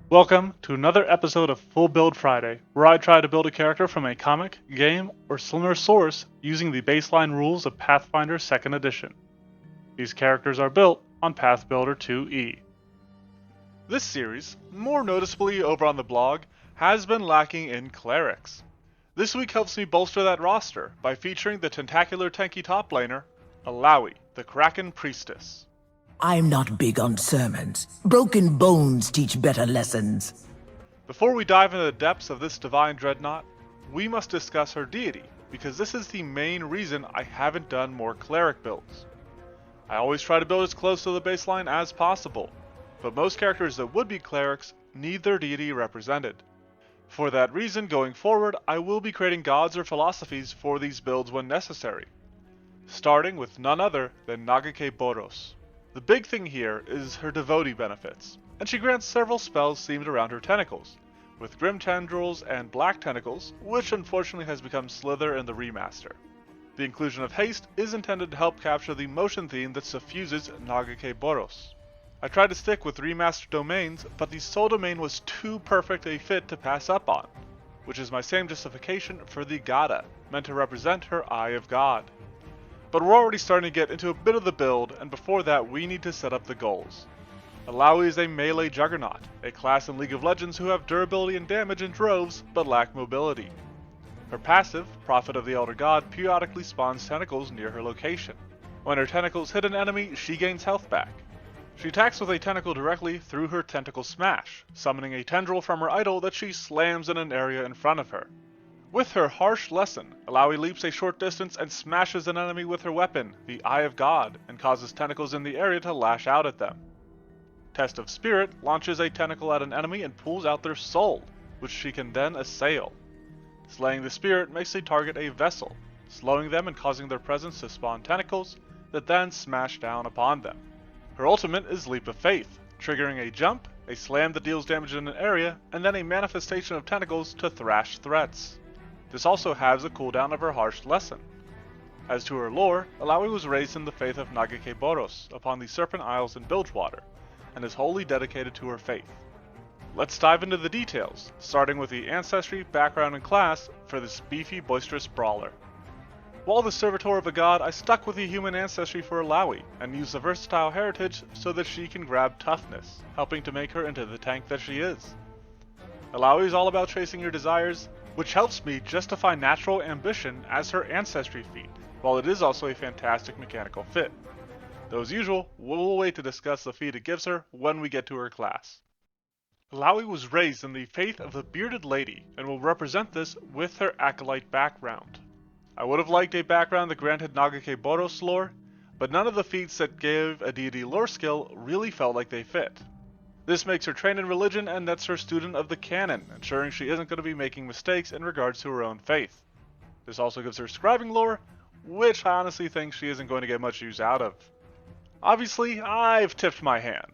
Welcome to another episode of Full Build Friday, where I try to build a character from a comic, game, or similar source using the baseline rules of Pathfinder 2nd Edition. These characters are built on Path Builder 2e. This series, more noticeably over on the blog, has been lacking in clerics. This week helps me bolster that roster by featuring the tentacular tanky toplaner, Illaoi, the Kraken Priestess. I'm not big on sermons. Broken bones teach better lessons. Before we dive into the depths of this divine dreadnought, we must discuss her deity, because this is the main reason I haven't done more cleric builds. I always try to build as close to the baseline as possible, but most characters that would be clerics need their deity represented. For that reason, going forward, I will be creating gods or philosophies for these builds when necessary, starting with none other than Nagake Boros. The big thing here is her devotee benefits, and she grants several spells themed around her tentacles, with Grim Tendrils and Black Tentacles, which unfortunately has become Slither in the remaster. The inclusion of Haste is intended to help capture the motion theme that suffuses Nagake Boros. I tried to stick with remastered domains, but the soul domain was too perfect a fit to pass up on, which is my same justification for the Gada, meant to represent her Eye of God. But we're already starting to get into a bit of the build, and before that we need to set up the goals. Illaoi is a melee juggernaut, a class in League of Legends who have durability and damage in droves, but lack mobility. Her passive, Prophet of the Elder God, periodically spawns tentacles near her location. When her tentacles hit an enemy, she gains health back. She attacks with a tentacle directly through her tentacle smash, summoning a tendril from her idol that she slams in an area in front of her. With her harsh lesson, Illaoi leaps a short distance and smashes an enemy with her weapon, the Eye of God, and causes tentacles in the area to lash out at them. Test of Spirit launches a tentacle at an enemy and pulls out their soul, which she can then assail. Slaying the spirit makes the target a vessel, slowing them and causing their presence to spawn tentacles that then smash down upon them. Her ultimate is Leap of Faith, triggering a jump, a slam that deals damage in an area, and then a manifestation of tentacles to thrash threats. This also halves the cooldown of her harsh lesson. As to her lore, Illaoi was raised in the faith of Nagake Boros upon the Serpent Isles in Bilgewater, and is wholly dedicated to her faith. Let's dive into the details, starting with the ancestry, background, and class for this beefy, boisterous brawler. While the servitor of a god, I stuck with the human ancestry for Illaoi, and used the versatile heritage so that she can grab toughness, helping to make her into the tank that she is. Illaoi is all about chasing your desires, which helps me justify natural ambition as her ancestry feat, while it is also a fantastic mechanical fit. Though as usual, we'll wait to discuss the feat it gives her when we get to her class. Illaoi was raised in the faith of the Bearded Lady, and will represent this with her acolyte background. I would have liked a background that granted Nagake Boros lore, but none of the feats that gave a deity lore skill really felt like they fit. This makes her trained in religion and nets her student of the canon, ensuring she isn't going to be making mistakes in regards to her own faith. This also gives her scribing lore, which I honestly think she isn't going to get much use out of. Obviously, I've tipped my hand,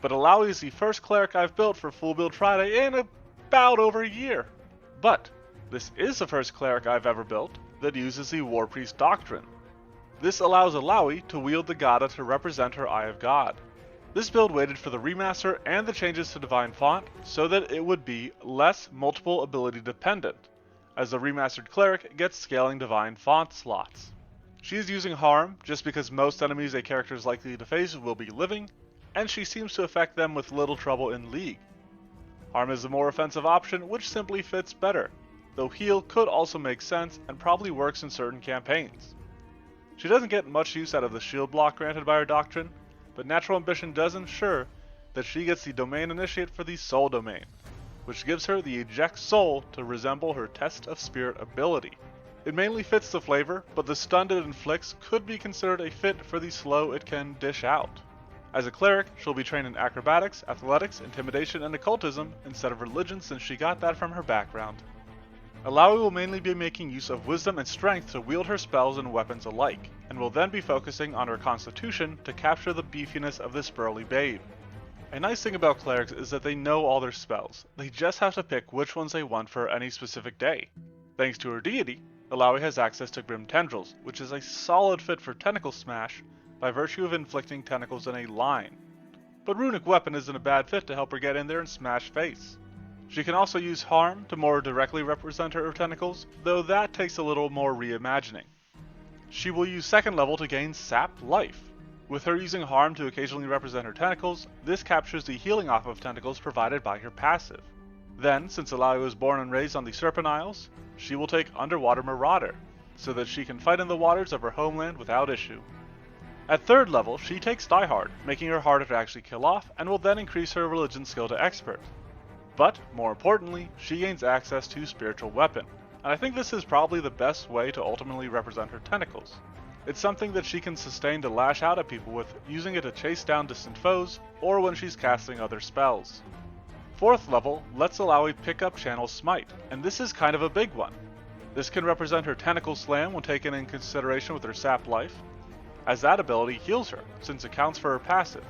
but Illaoi is the first cleric I've built for Full Build Friday in about over a year. But this is the first cleric I've ever built that uses the War Priest Doctrine. This allows Illaoi to wield the Gada to represent her Eye of God. This build waited for the remaster and the changes to Divine Font so that it would be less multiple ability dependent, as the remastered cleric gets scaling Divine Font slots. She is using Harm just because most enemies a character is likely to face will be living, and she seems to affect them with little trouble in League. Harm is the more offensive option, which simply fits better, though Heal could also make sense and probably works in certain campaigns. She doesn't get much use out of the shield block granted by her doctrine, but Natural Ambition does ensure that she gets the Domain Initiate for the Soul Domain, which gives her the Eject Soul to resemble her Test of Spirit ability. It mainly fits the flavor, but the stun it inflicts could be considered a fit for the slow it can dish out. As a cleric, she'll be trained in acrobatics, athletics, intimidation, and occultism instead of religion since she got that from her background. Illaoi will mainly be making use of wisdom and strength to wield her spells and weapons alike, and will then be focusing on her constitution to capture the beefiness of this burly babe. A nice thing about clerics is that they know all their spells, they just have to pick which ones they want for any specific day. Thanks to her deity, Illaoi has access to Grim Tendrils, which is a solid fit for Tentacle Smash by virtue of inflicting tentacles in a line. but runic weapon isn't a bad fit to help her get in there and smash face. She can also use harm to more directly represent her tentacles, though that takes a little more reimagining. She will use second level to gain sap life. With her using harm to occasionally represent her tentacles, this captures the healing off of tentacles provided by her passive. Then, since Illaoi was born and raised on the Serpent Isles, she will take Underwater Marauder, so that she can fight in the waters of her homeland without issue. At third level, she takes Die Hard, making her harder to actually kill off, and will then increase her religion skill to Expert. But, more importantly, she gains access to Spiritual Weapon, and I think this is probably the best way to ultimately represent her tentacles. It's something that she can sustain to lash out at people with, using it to chase down distant foes, or when she's casting other spells. Fourth level lets Illaoi pick up Channel Smite, and this is kind of a big one. This can represent her Tentacle Slam when taken in consideration with her sap life, as that ability heals her, since it counts for her passive,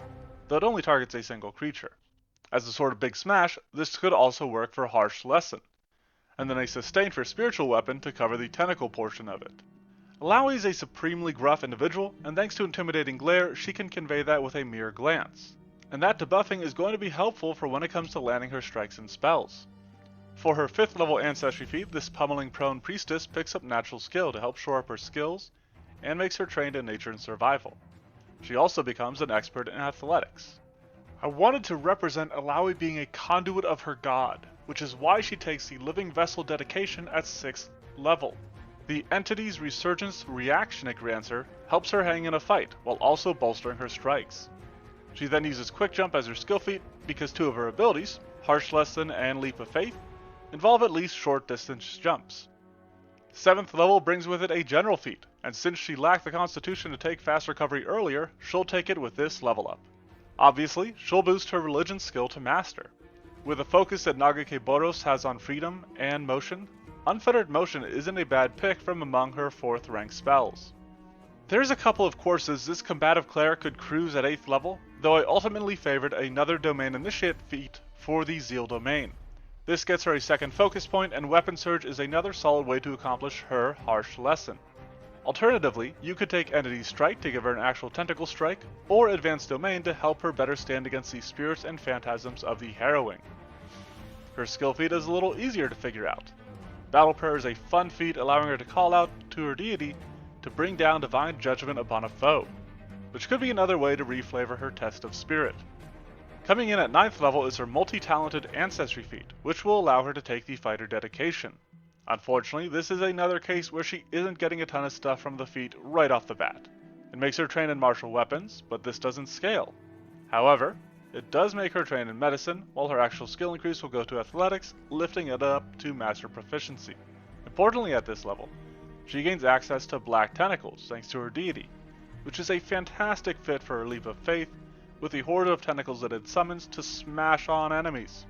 though it only targets a single creature. As a sort of big smash, this could also work for Harsh Lesson, and then a sustain for Spiritual Weapon to cover the tentacle portion of it. Illaoi is a supremely gruff individual, and thanks to Intimidating Glare, she can convey that with a mere glance. And that debuffing is going to be helpful for when it comes to landing her strikes and spells. For her 5th level Ancestry feat, this Pummeling Prone Priestess picks up Natural Skill to help shore up her skills, and makes her trained in Nature and Survival. She also becomes an expert in Athletics. I wanted to represent Illaoi being a conduit of her god, which is why she takes the Living Vessel dedication at 6th level. The entity's Resurgence Reaction Grancer helps her hang in a fight, while also bolstering her strikes. She then uses Quick Jump as her skill feat because 2 of her abilities, Harsh Lesson and Leap of Faith, involve at least short distance jumps. 7th level brings with it a general feat, and since she lacked the constitution to take fast recovery earlier, she'll take it with this level up. Obviously, she'll boost her religion skill to master. With a focus that Nagake Boros has on freedom and motion, Unfettered Motion isn't a bad pick from among her 4th rank spells. There's a couple of courses this combative cleric could cruise at 8th level, though I ultimately favored another domain initiate feat for the Zeal domain. This gets her a 2nd focus point, and Weapon Surge is another solid way to accomplish her Harsh Lesson. Alternatively, you could take Entity Strike to give her an actual tentacle strike, or Advanced Domain to help her better stand against the spirits and phantasms of the Harrowing. Her skill feat is a little easier to figure out. Battle Prayer is a fun feat allowing her to call out to her deity to bring down divine judgment upon a foe, which could be another way to reflavor her Test of Spirit. Coming in at 9th level is her multi-talented Ancestry feat, which will allow her to take the Fighter dedication. Unfortunately, this is another case where she isn't getting a ton of stuff from the feat right off the bat. It makes her train in martial weapons, but this doesn't scale. However, it does make her train in medicine, while her actual skill increase will go to athletics, lifting it up to master proficiency. Importantly at this level, she gains access to Black Tentacles thanks to her deity, which is a fantastic fit for her Leap of Faith, with the horde of tentacles that it summons to smash on enemies.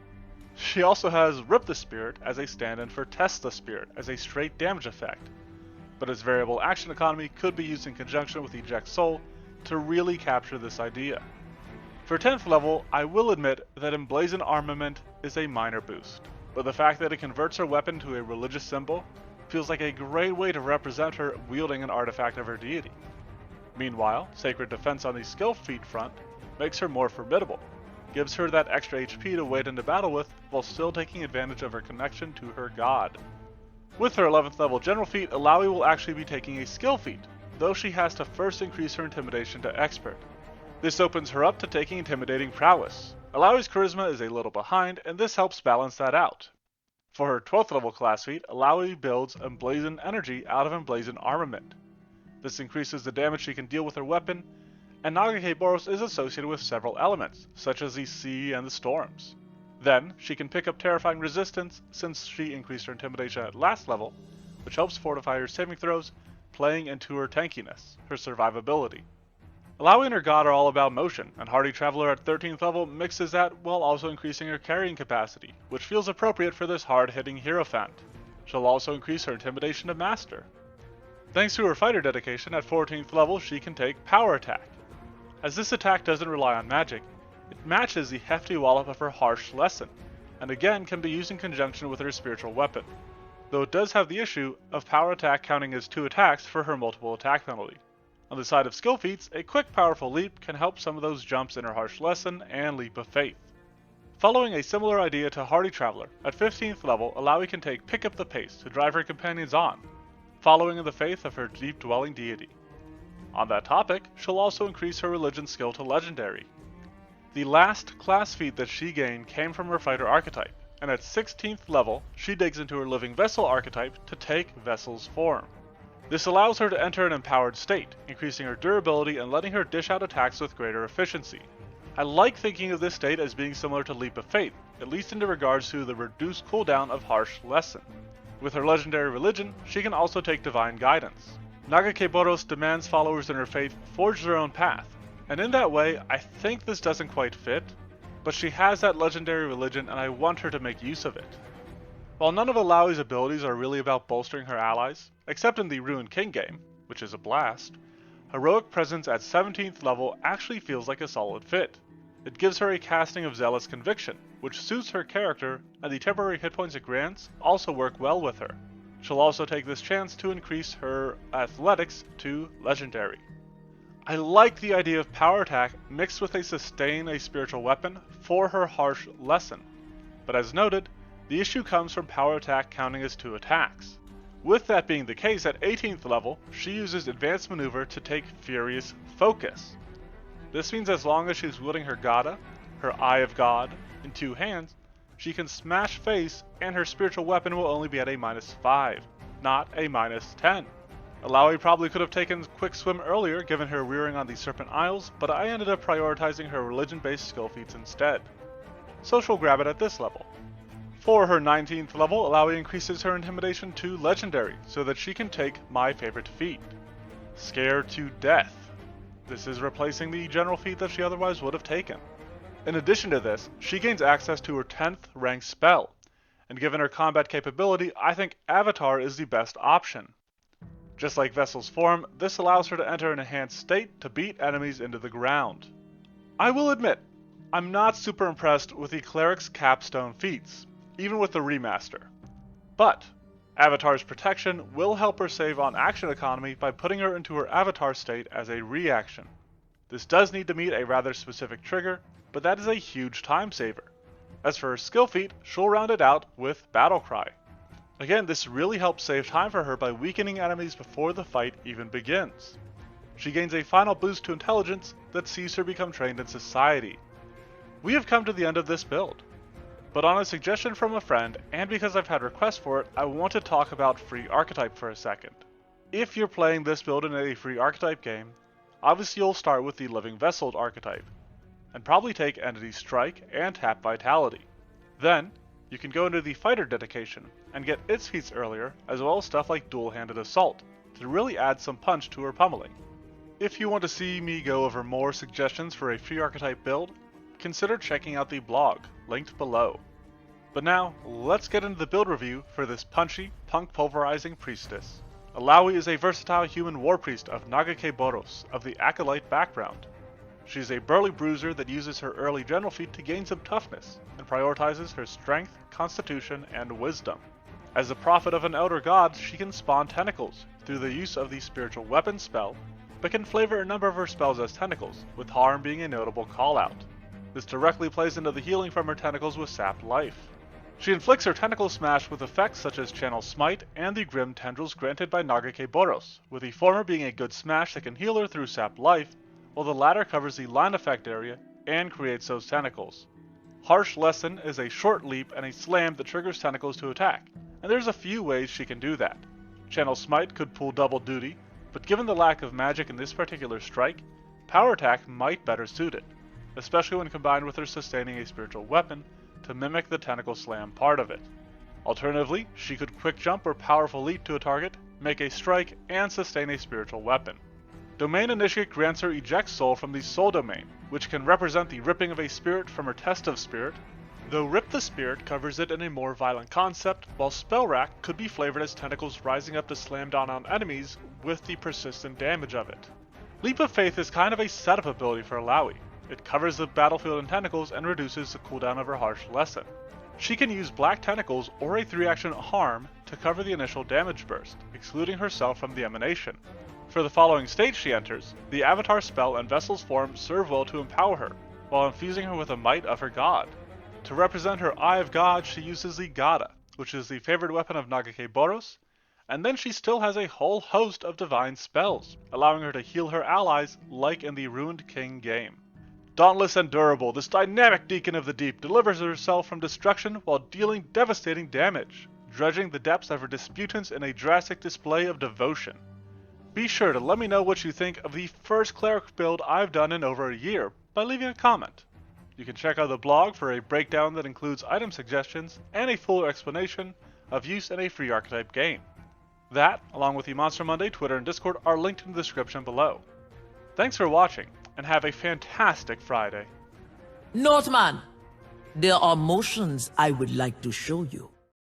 She also has Rip the Spirit as a stand-in for Test the Spirit as a straight damage effect, but its variable action economy could be used in conjunction with Eject Soul to really capture this idea. For 10th level, I will admit that Emblazoned Armament is a minor boost, but the fact that it converts her weapon to a religious symbol feels like a great way to represent her wielding an artifact of her deity. Meanwhile, Sacred Defense on the skill feat front makes her more formidable, gives her that extra HP to wade into battle with while still taking advantage of her connection to her god. With her 11th level general feat, Illaoi will actually be taking a skill feat, though she has to first increase her intimidation to expert. This opens her up to taking Intimidating Prowess. Illaoi's charisma is a little behind, and this helps balance that out. For her 12th level class feat, Illaoi builds Emblazoned Energy out of Emblazoned Armament. This increases the damage she can deal with her weapon, and Nagake Boros is associated with several elements, such as the sea and the storms. Then, she can pick up Terrifying Resistance since she increased her intimidation at last level, which helps fortify her saving throws, playing into her tankiness, her survivability. Illaoi and her god are all about motion, and Hardy Traveler at 13th level mixes that while also increasing her carrying capacity, which feels appropriate for this hard-hitting Hierophant. She'll also increase her intimidation to Master. Thanks to her fighter dedication at 14th level, she can take Power Attack. As this attack doesn't rely on magic, it matches the hefty wallop of her Harsh Lesson, and again can be used in conjunction with her spiritual weapon, though it does have the issue of Power Attack counting as 2 attacks for her multiple attack penalty. On the side of skill feats, a quick powerful leap can help some of those jumps in her Harsh Lesson and Leap of Faith. Following a similar idea to Hardy Traveler, at 15th level, Illaoi can take Pick Up the Pace to drive her companions on, following in the faith of her deep-dwelling deity. On that topic, she'll also increase her religion skill to Legendary. The last class feat that she gained came from her Fighter archetype, and at 16th level, she digs into her Living Vessel archetype to take Vessel's form. This allows her to enter an empowered state, increasing her durability and letting her dish out attacks with greater efficiency. I like thinking of this state as being similar to Leap of Faith, at least in regards to the reduced cooldown of Harsh Lesson. With her legendary religion, she can also take Divine Guidance. Nagakeboros demands followers in her faith forge their own path, and in that way, I think this doesn't quite fit, but she has that legendary religion and I want her to make use of it. While none of Illaoi's abilities are really about bolstering her allies, except in the Ruined King game, which is a blast, Heroic Presence at 17th level actually feels like a solid fit. It gives her a casting of Zealous Conviction, which suits her character, and the temporary hit points it grants also work well with her. She'll also take this chance to increase her athletics to Legendary. I like the idea of power attack mixed with a sustain a spiritual weapon for her Harsh Lesson, but as noted, the issue comes from power attack counting as 2 attacks. With that being the case, at 18th level, she uses Advanced Maneuver to take Furious Focus. This means as long as she's wielding her Gada, her Eye of God, in 2 hands, she can smash face and her spiritual weapon will only be at a -5, not a -10. Illaoi probably could have taken Quick Swim earlier given her rearing on the Serpent Isles, but I ended up prioritizing her religion-based skill feats instead. So she'll grab it at this level. For her 19th level, Illaoi increases her intimidation to Legendary so that she can take my favorite feat, Scare to Death. This is replacing the general feat that she otherwise would have taken. In addition to this, she gains access to her 10th rank spell, and given her combat capability, I think Avatar is the best option. Just like Vessel's form, this allows her to enter an enhanced state to beat enemies into the ground. I will admit, I'm not super impressed with the Cleric's capstone feats, even with the remaster. But Avatar's protection will help her save on action economy by putting her into her Avatar state as a reaction. This does need to meet a rather specific trigger, but that is a huge time saver. As for her skill feat, she'll round it out with Battle Cry. Again, this really helps save time for her by weakening enemies before the fight even begins. She gains a final boost to intelligence that sees her become trained in society. We have come to the end of this build. But on a suggestion from a friend, and because I've had requests for it, I want to talk about free archetype for a second. If you're playing this build in a free archetype game, obviously you'll start with the Living Vessel archetype, and probably take Entity Strike and Tap Vitality. Then, you can go into the Fighter dedication, and get its feats earlier, as well as stuff like Dual-Handed Assault, to really add some punch to her pummeling. If you want to see me go over more suggestions for a free archetype build, consider checking out the blog, linked below. But now, let's get into the build review for this punchy, punk-pulverizing priestess. Illaoi is a versatile human war priest of Nagakeboros of the Acolyte background. She's a burly bruiser that uses her early general feat to gain some toughness, and prioritizes her strength, constitution, and wisdom. As the prophet of an elder god, she can spawn tentacles through the use of the spiritual weapon spell, but can flavor a number of her spells as tentacles, with harm being a notable call-out. This directly plays into the healing from her tentacles with sapped life. She inflicts her tentacle smash with effects such as Channel Smite and the Grim Tendrils granted by Nagakeboros, with the former being a good smash that can heal her through sapped life, while the latter covers the line effect area and creates those tentacles. Harsh Lesson is a short leap and a slam that triggers tentacles to attack, and there's a few ways she can do that. Channel Smite could pull double duty, but given the lack of magic in this particular strike, Power Attack might better suit it, especially when combined with her sustaining a spiritual weapon to mimic the tentacle slam part of it. Alternatively, she could quick jump or powerful leap to a target, make a strike, and sustain a spiritual weapon. Domain Initiate grants her Eject Soul from the Soul Domain, which can represent the ripping of a spirit from her Test of Spirit, though Rip the Spirit covers it in a more violent concept, while Spell Rack could be flavored as tentacles rising up to slam down on enemies with the persistent damage of it. Leap of Faith is kind of a setup ability for Illaoi. It covers the battlefield in tentacles and reduces the cooldown of her Harsh Lesson. She can use Black Tentacles or a 3-action Harm to cover the initial damage burst, excluding herself from the emanation. For the following stage she enters, the avatar spell and vessel's form serve well to empower her, while infusing her with the might of her god. To represent her Eye of God, she uses the Gada, which is the favorite weapon of Nagake Boros, and then she still has a whole host of divine spells, allowing her to heal her allies like in the Ruined King game. Dauntless and durable, this dynamic Deacon of the Deep delivers herself from destruction while dealing devastating damage, dredging the depths of her disputants in a drastic display of devotion. Be sure to let me know what you think of the first cleric build I've done in over a year by leaving a comment. You can check out the blog for a breakdown that includes item suggestions and a fuller explanation of use in a free archetype game. That, along with the Monster Monday Twitter and Discord, are linked in the description below. Thanks for watching, and have a fantastic Friday. Northman, there are motions I would like to show you.